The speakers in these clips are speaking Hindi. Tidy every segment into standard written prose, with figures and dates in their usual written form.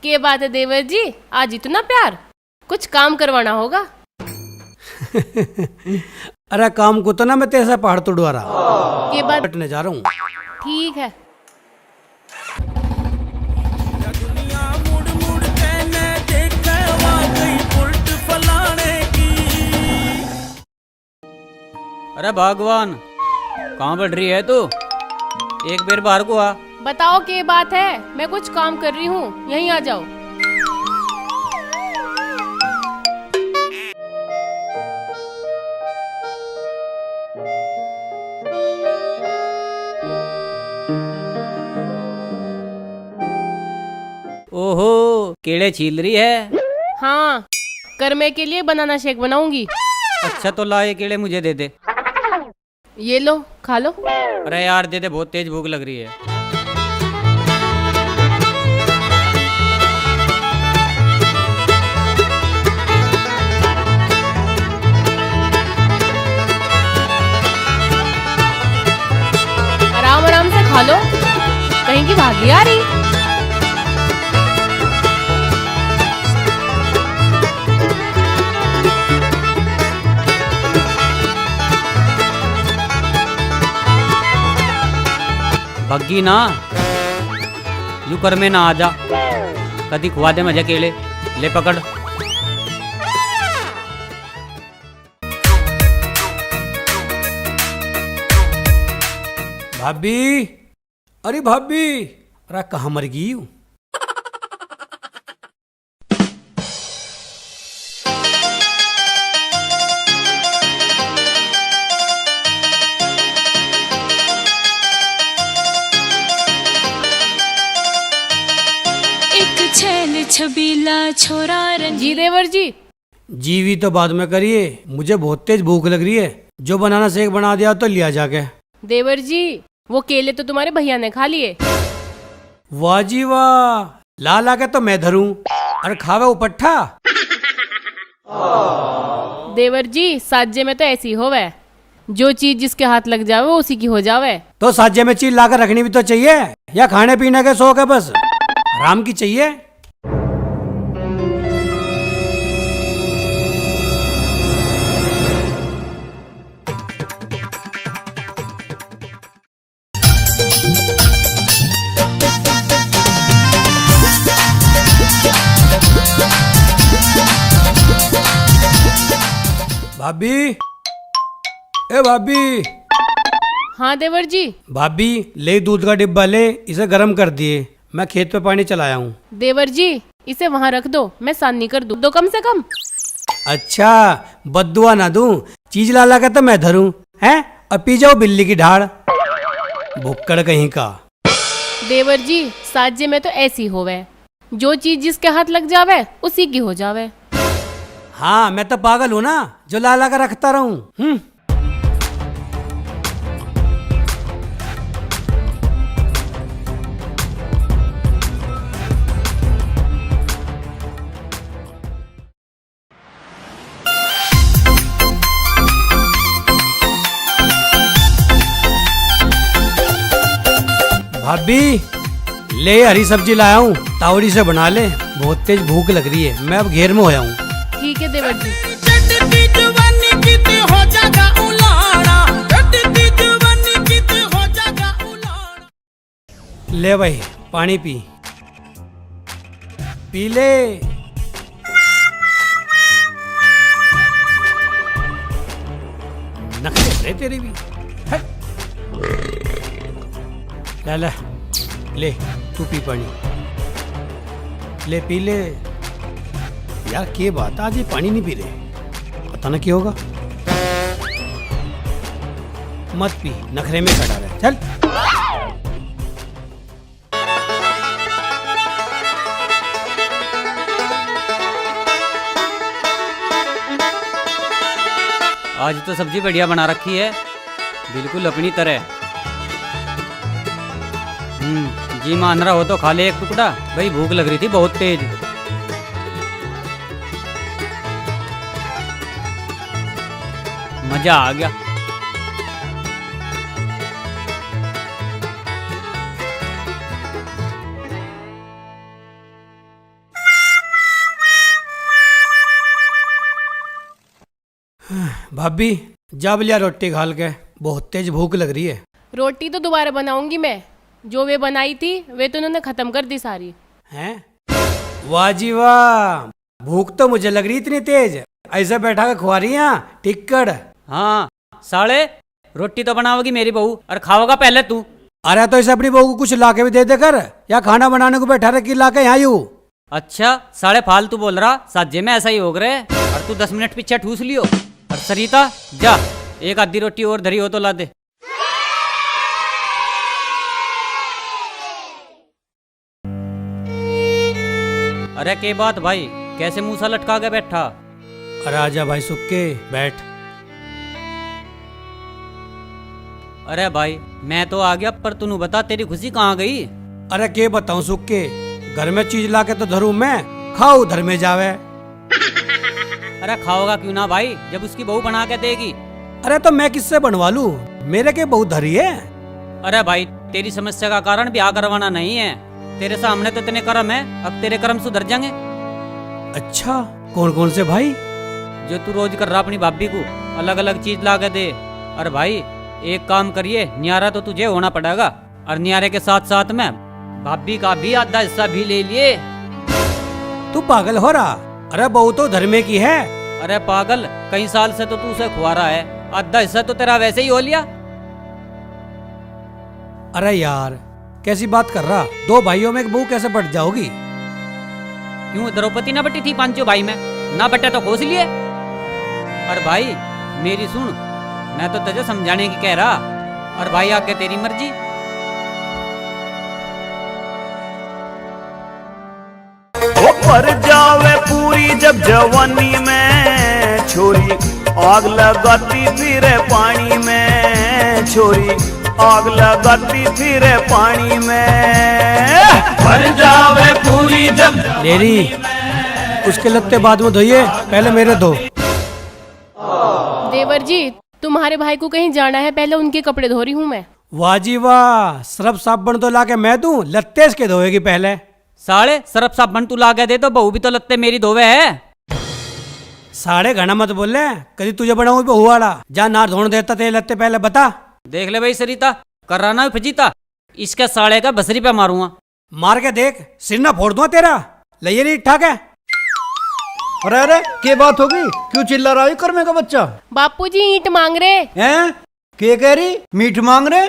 के बात है देवर जी, आज इतना प्यार, कुछ काम करवाना होगा। अरे काम को तो ना मैं तेरे से पहाड़ तोड़वा रहा के बात हटने जा रहा हूँ। ठीक है। अरे भगवान, कहाँ बढ़ रही है तू? एक बेर बाहर को आ। बताओ के बात है, मैं कुछ काम कर रही हूँ, यहीं आ जाओ। ओहो, केले छील रही है। हाँ, कर्मे के लिए बनाना शेक बनाऊंगी। अच्छा तो ला, ये केले मुझे दे दे। ये लो, खा लो। अरे यार दे दे, बहुत तेज भूख लग रही है। आराम आराम से खा लो, कहीं की भागी आ रही। भग्गी ना, यू कर में ना आ जा, कदी खुआ दे मुझे केले। ले पकड़। भाभी, अरे भाभी, अरे कहाँ मर गई हूँ? छबीला छोरा जी देवर जी। जीवी तो बाद में करिए, मुझे बहुत तेज भूख लग रही है। जो बनाना शेक बना दिया तो लिया जाके। देवर जी, वो केले तो तुम्हारे भैया ने खा लिए। वाह जी वाह, ला ला के तो मैं धरूं। अरे खावे उपट्ठा। देवर जी, साजे में तो ऐसी होवे, जो चीज जिसके हाथ लग जावे वो उसी की हो जावे। तो साजे में चीज लाकर रखनी भी तो चाहिए, या खाने पीने के शौक है बस? आराम की चाहिए। भाभी, ए भाभी। हाँ देवर जी। भाभी ले दूध का डिब्बा ले, इसे गर्म कर दिए, मैं खेत पे पानी चलाया हूँ। देवर जी, इसे वहाँ रख दो, मैं सानी कर दूँ, दो कम से कम। अच्छा, बद्दुआ ना दूं, चीज ला ला के तो मैं धरूं, हैं? अब पी जाओ बिल्ली की ढाड़, भुक्कड़ कहीं का। देवर जी, साजे में तो ऐसी होवे, जो चीज जिसके हाथ लग जावे उसी की हो जावे। हाँ, मैं तो पागल हूँ ना, जो ला ला कर रखता रहूं। भाभी, ले हरी सब्जी लाया हूँ, तावड़ी से बना ले, बहुत तेज भूख लग रही है, मैं अब घेर में होया हूँ। ठीक है देवर जी। ले भाई, पानी पी, पी ले। नखरे तेरी भी। हट। ले ले, तू पी पानी, ले पी ले। यार क्या बात, आज ये पानी नहीं पी रहे, पता ना क्या होगा। मत पी, नखरे में खड़ा रहे, चल। आज तो सब्जी बढ़िया बना रखी है, बिल्कुल अपनी तरह। जी मान रहा हो तो खा ले एक टुकड़ा, भाई भूख लग रही थी बहुत तेज। मजा आ गया। भाभी जब लिया रोटी खाल के, बहुत तेज भूख लग रही है। रोटी तो दोबारा बनाऊंगी मैं, जो वे बनाई थी वे तो उन्होंने खत्म कर दी सारी। हैं? वाह जी वाह, भूख तो मुझे लग रही इतनी तेज, ऐसा बैठा के खुआ रही हैं टिक्कड़। हाँ साले, रोटी तो बनाओगी मेरी बहू और खाओगा पहले तू। अरे तो इसे अपनी बहू को कुछ लाके भी दे दे कर, या खाना बनाने को बैठा रखी लाके यहाँ यूं। अच्छा साले फालतू बोल रहा, साजे में ऐसा ही हो गए और तू 10 मिनट पीछे ठूस लियो। और सरिता जा, एक आधी रोटी और धरी हो तो ला दे। अरे के बात भाई, कैसे मुंह सा लटका के बैठा? अरे आजा भाई सुक्के बैठ। अरे भाई मैं तो आ गया, पर तूने बता तेरी खुशी कहाँ गई? अरे के बताऊं सुक्के, घर में चीज लाके तो धरूं मैं, खाओ उधर में जावे। अरे खाओगा क्यों ना भाई, जब उसकी बहू बना के देगी। अरे तो मैं किससे बनवा लूं, मेरे के बहुत धरी है। अरे भाई तेरी समस्या का कारण ब्याह करवाना नहीं है, तेरे सामने तो इतने कर्म है, अब तेरे कर्म सुधर जाएंगे। अच्छा कौन कौन से भाई? जो तू रोज कर रहा अपनी भाभी को अलग अलग चीज ला के दे। और भाई एक काम करिए, न्यारा तो तुझे होना पड़ेगा, और न्यारे के साथ साथ में भाभी का भी आधा हिस्सा भी ले लिए। तू पागल हो रहा? अरे बहू तो धर्मे की है। अरे पागल, कई साल से तो तू उसे खुआ रहा है, आधा हिस्सा तो तेरा वैसे ही हो लिया। अरे यार कैसी बात कर रहा, दो भाइयों में एक बहू कैसे बढ़ जाओगी? क्यों द्रौपदी ना बटी थी पांचों भाई में, ना बटे तो खोस लिए। और भाई मेरी सुन, मैं तो तुझे समझाने की कह रहा, और भाई आगे तेरी मर्जी। वो पर जावे पूरी जब जवानी में, छोरी आग लगाती फिरे पानी में, छोरी आग लगाती फिरे पानी में। पर जावे पूरी जब लेरी, उसके लगते बाद में धोइए, पहले मेरे धो। देवर जी तुम्हारे भाई को कहीं जाना है, पहले उनके कपड़े धो रही हूँ मैं। वाह जी वाह, सर्फ साबुन तो लाके मैं दूं, लत्ते इसके धोएगी पहले। साले सरफ साबन तू ला के दे तो बहू भी तो लगते मेरी धोवे है। साढ़े घना मत बोले, कभी तुझे बनाऊं बहू वाला, जा नार धोने देता तेरे लत्ते पहले बता। देख ले भाई सरिता, कर रहा ना फजीता, इसके साले का बसरी पे मारूंगा। मार के देख, सिर ना फोड़ दूंगा तेरा। लइए नहीं ठाक है। अरे अरे क्या बात होगी, क्यों चिल्ला रहा है कर्मे का बच्चा? बापू जी ईंट मांग रहे हैं? क्या कह रही, मीठ मांग रहे?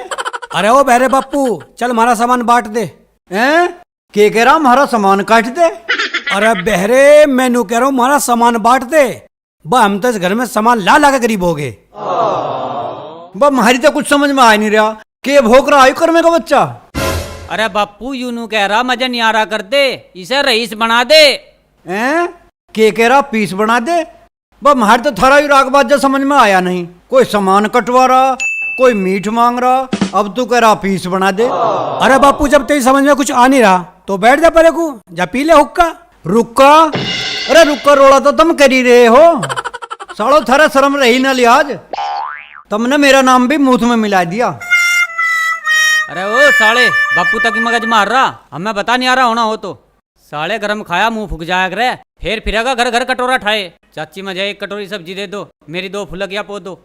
अरे ओ बहरे बापू, चल हमारा सामान बांट दे। हैं? क्या कह रहा, हमारा सामान काट दे? अरे बहरे मैनू कह रहा हूँ हमारा सामान बांट दे, बा हम तो इस घर में सामान ला ला के गरीब हो गए। बा हमारी तो कुछ समझ में आ नहीं रहा, के भोग रहा है कर्मे का बच्चा? अरे बापू यूनू कह रहा मजा न्यारा कर दे, इसे रईस बना दे। हैं? के कह रहा पीस बना दे? बा हमारे तो थारा ही राग बाजा समझ में आया नहीं, कोई सामान कटवा रहा, कोई मीठ मांग रहा, अब तू कह रहा पीस बना दे। अरे बापू जब तेरी समझ में कुछ आ नहीं रहा तो बैठ जा परे को, जा पी ले हुक्का। रुक्का? अरे रुक्का रोड़ा तो तुम कर ही रहे हो, सालो थारा शर्म रही ना लिहाज, तुमने मेरा नाम भी मुंह में मिला दिया। अरे ओ साले, बापू तक मगज मार रहा, हमें बता नहीं आ रहा होना हो तो। साले गरम खाया मुंह फूक जाया करे, फिर फिरेगा घर घर कटोरा ठाए। चाची मजा एक कटोरी सब्जी दे दो, मेरी 2 फुलक या पो दो।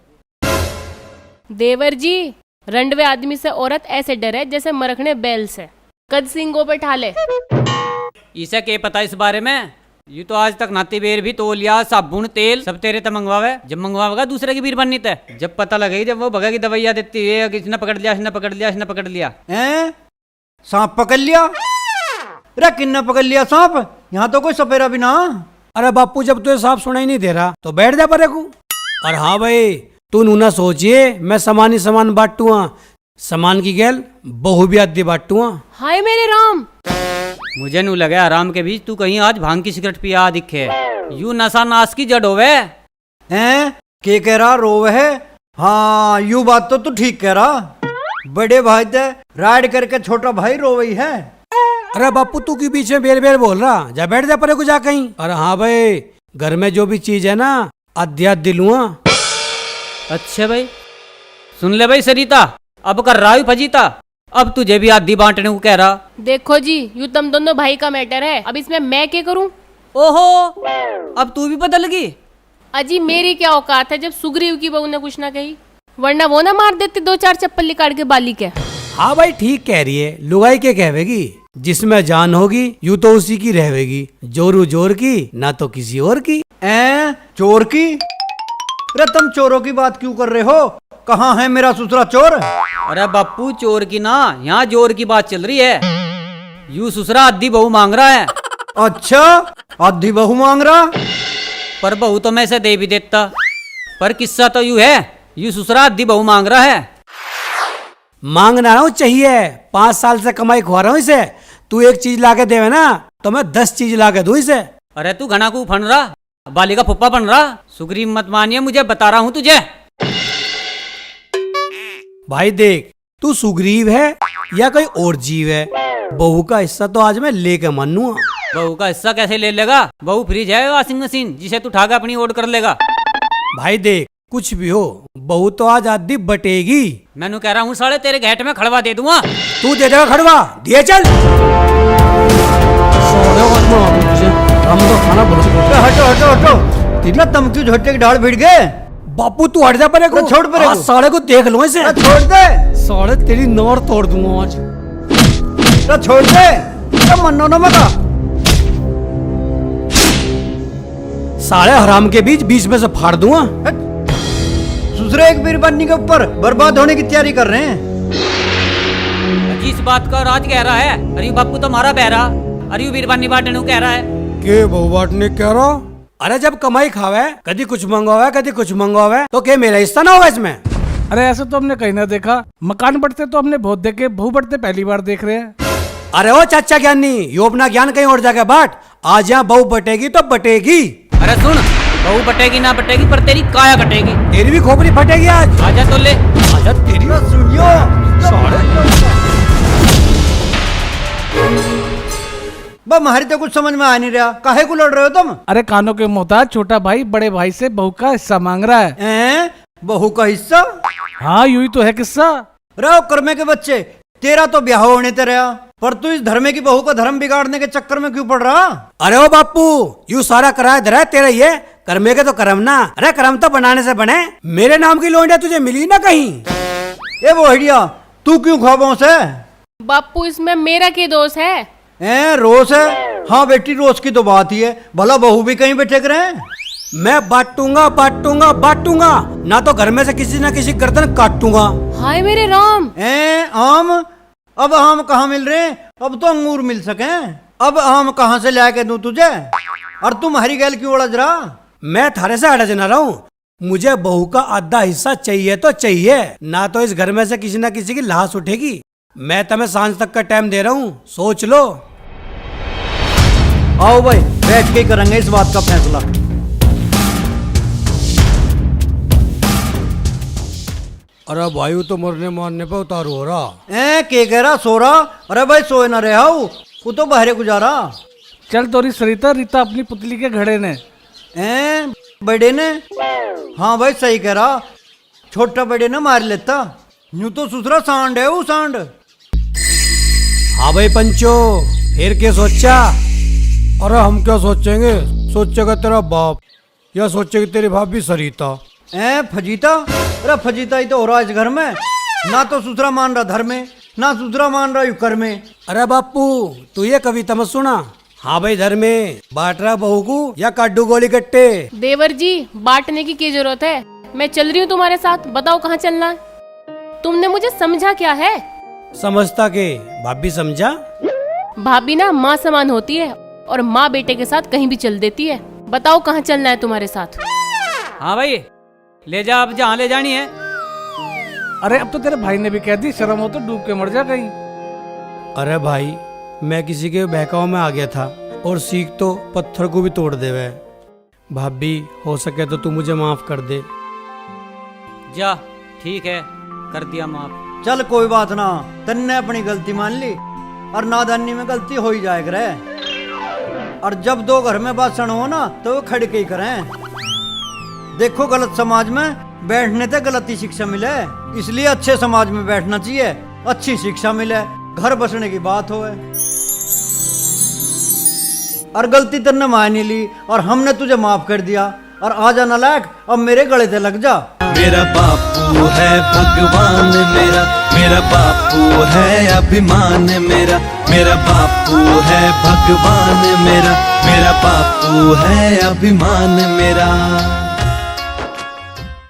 देवर जी रंडवे आदमी से औरत ऐसे डरे जैसे मरखने बैल से, कद सिंगों पे ठाले। इसे के पता इस बारे में, यू तो आज तक नाती बेर भी तोलिया साबुन तेल सब तेरे तक मंगवावे, जब मंगवावेगा दूसरे की बीर बननी तय, जब पता लगेगी जब वो भगा की दवाइयाँ देती है, किसने पकड़ लिया, इसने पकड़ लिया, इसने पकड़ लिया। हैं? सांप पकड़ लिया? अरे किन्ने पकड़ लिया सांप? यहाँ तो कोई सपेरा भी ना। अरे बापू जब तुझे साफ सुनाई नहीं दे रहा तो बैठ जा परे को। और हाँ भाई तू नू ना सोचिए मैं सामान ही सामान बांटूआ, सामान की गैल बहू भी आदि बांटूआ। हाय मेरे राम, मुझे नू लगे आराम के बीच तू कहीं आज भांग की सिगरेट पिया दिखे, यू नशा नाश की जड़ होवे। हैं? के कह रहा रोव है? हाँ यू बात तो तू ठीक कह रहा, बड़े भाई ते राइड करके छोटा भाई रोवई है। अरे बापू तू के बीच में बेर बेर बोल रहा, जा बैठ जा परे को जा कहीं। अरे हाँ भाई घर में जो भी चीज है ना आध्या दिलुआ। अच्छा भाई सुन ले भाई सरिता, अब कर रहा हूँ फजीता, अब तुझे भी आधी बांटने को कह रहा। देखो जी यू तुम दोनों भाई का मैटर है, अब इसमें मैं क्या करूं? ओहो अब तू भी बदल गई। अजी मेरी क्या औकात है जब सुग्रीव की बहू ने कुछ ना कही, वरना वो ना मार देती 2-4 चप्पल निकाल के बाली के। हाँ भाई ठीक कह रही है, लुगाई के कहवेगी, जिसमें जान होगी यूं तो उसी की रहेगी, जोरू जोर की ना तो किसी और की। चोर की? अरे तुम चोरों की बात क्यों कर रहे हो? कहाँ है मेरा ससुरा चोर? अरे बापू चोर की ना, यहाँ जोर की बात चल रही है। यू ससुरा आधी बहू मांग रहा है। अच्छा, आधी बहू मांग रहा? पर बहू तो मैं से दे भी देता, पर किस्सा तो यू है, यू ससुरा आधी बहू मांग रहा है। मांगना ना चाहिए, 5 साल से कमाई खुआ रहा हूँ इसे। तू एक चीज ला के देवे ना तो मैं 10 चीज ला के दूँ इसे। अरे तू घना को फन रहा, बाली का फुप्पा बन रहा। सुग्रीव मत मानिए, मुझे बता रहा हूँ तुझे। भाई देख, तू सुग्रीव है या कोई और जीव है, बहू का हिस्सा तो आज मैं लेके मानूंगा। बहू का हिस्सा कैसे ले लेगा? बहू फ्रिज है वॉशिंग मशीन जिसे तू उठा के अपनी ओढ़ कर लेगा। भाई देख, कुछ भी हो, बहू तो आज आधी बटेगी। मैंने कह रहा हूँ साले तेरे घेट में खड़वा दे दूंगा। तू दे देगा खड़वा, दिए चल। हम तो खाना हटो हटो हटो, तेरा तुम क्यों झोटे की ढाल भिड़ गए? बापू तू हट जा परे को, छोड़ परे को। साले को देख लो इसे। छोड़ दे, साले तेरी नौर तोड़ दूंगा आज। छोड़ दे, मनो ना मता। साले हराम के बीच में से फाड़ दूंगा। दूसरे एक बीरबानी के ऊपर बर्बाद होने की तैयारी कर रहे हैं। जिस बात का राज कह रहा है, अरे बापू तो मारा बहरा, अरे बीरबानी बाटने कह रहा है। के बहू बाटने कह रहा? अरे जब कमाई खावे, कभी कुछ मंगवावे कभी कुछ मंगवावे, तो क्या मेरा हिस्सा ना होगा इसमें? अरे ऐसा तो हमने कहीं ना देखा, मकान बढ़ते तो हमने बहुत देखे, बहू बढ़ते पहली बार देख रहे हैं। अरे ओ चाचा ज्ञानी, यो अपना ज्ञान कहीं और जाके बांट। आज यहाँ बहू बटेगी तो बटेगी। अरे सुन, बहू बटेगी ना बटेगी, पर तेरी काया कटेगी। तेरी भी खोपड़ी फटेगी आज। आजा तो ले, आजा तेरी। सुनियो, हमारी तो कुछ समझ में आ नहीं रहा, काहे को लड़ रहे हो तुम? अरे कानों के मोहताज छोटा भाई बड़े भाई से बहू का हिस्सा मांग रहा है। बहू का हिस्सा? हाँ यूं ही तो है किस्सा। रहो कर्मे के बच्चे, तेरा तो ब्याह होने ते रहा, पर तू इस धर्मे की बहू का धर्म बिगाड़ने के चक्कर में क्यों पड़ रहा? अरे ओ बापू, यू सारा किराया धरा तेरा ही है, कर्मे के तो कर्म ना। अरे कर्म तो बनाने से बने। मेरे नाम की लोंडिया तुझे मिली ना कहीं। ए वो हड़िया, तू क्यों ख्वाबों से? बापू इसमें मेरा क्या दोष है? रोज है? हाँ बेटी, रोज की तो बात ही है, भला बहू भी कहीं बैठे रहे। मैं बांटूंगा बांटूंगा बांटूंगा, ना तो घर में से किसी ना किसी गर्दन काटूंगा। हाय मेरे राम। आम? अब आम कहाँ मिल रहे हैं? अब तो अंगूर मिल सके। अब आम कहाँ से लाके दूं तुझे? और तुम हरी गैल क्यों उड़ज रहा? मैं थारे से अड़ज ना रहा हूँ, मुझे बहू का आधा हिस्सा चाहिए तो चाहिए, ना तो इस घर में से किसी ना किसी की लाश उठेगी। मैं तुम्हें सांझ तक का टाइम दे रहा हूँ, सोच लो। आओ भाई, बैठ के करेंगे इस बात का फैसला। अरे भाई तो मरने मारने पे उतार हो रहा। के कह रहा सो रहा? अरे भाई सोए ना रहा हूँ, वो तो बहरे गुजारा। चल तोरी सरिता, रीता अपनी पुतली के घड़े ने। बड़े ने? हाँ भाई सही कह रहा, छोटा बड़े ने मार लेता। यूं तो सुसरा सांड है वो सांड। हाँ भाई पंचो, फिर क्या सोचा? अरे हम क्या सोचेंगे, सोचेगा तेरा बाप या सोचेगी तेरी भाभी सरिता। फजीता? अरे फजीता ही तो हो रहा इस घर में, ना तो सुसरा मान रहा धर्म में, ना सुसरा मान रहा युकर में। अरे बापू तू ये कविता मत सुना। हाँ भाई धर्म में बांट रहा बहू को या काटू गोली कट्टे? देवर जी बांटने की क्या जरूरत है, मैं चल रही हूँ तुम्हारे साथ, बताओ कहाँ चलना है? तुमने मुझे समझा क्या है? समझता के भाभी समझा? भाभी ना माँ समान होती है और माँ बेटे के साथ कहीं भी चल देती है। बताओ कहाँ चलना है तुम्हारे साथ? हाँ भाई ले जा, अब जहाँ ले जानी है। अरे अब तो तेरे भाई ने भी कह दी, शर्म हो तो डूब के मर जा कहीं। अरे भाई मैं किसी के बहकाव में आ गया था, और सीख तो पत्थर को भी तोड़ देवे। भाभी हो सके तो तू मुझे माफ कर दे। जा ठीक है, कर दिया माफ। चल कोई बात ना, तन्ने अपनी गलती मान ली, और नादानी में गलती हो ही जाए करे। और जब दो घर में बात हो ना तो वो खड़के ही करें। देखो गलत समाज में बैठने से गलत ही शिक्षा मिले, इसलिए अच्छे समाज में बैठना चाहिए, अच्छी शिक्षा मिले, घर बसने की बात होए। और गलती तन्ने मान ही ली और हमने तुझे माफ कर दिया, और आ जा नालायक, अब मेरे गले से लग जा। मेरा बापू है भगवान मेरा बापू है अभिमान मेरा बापू है भगवान मेरा बापू है अभिमान मेरा।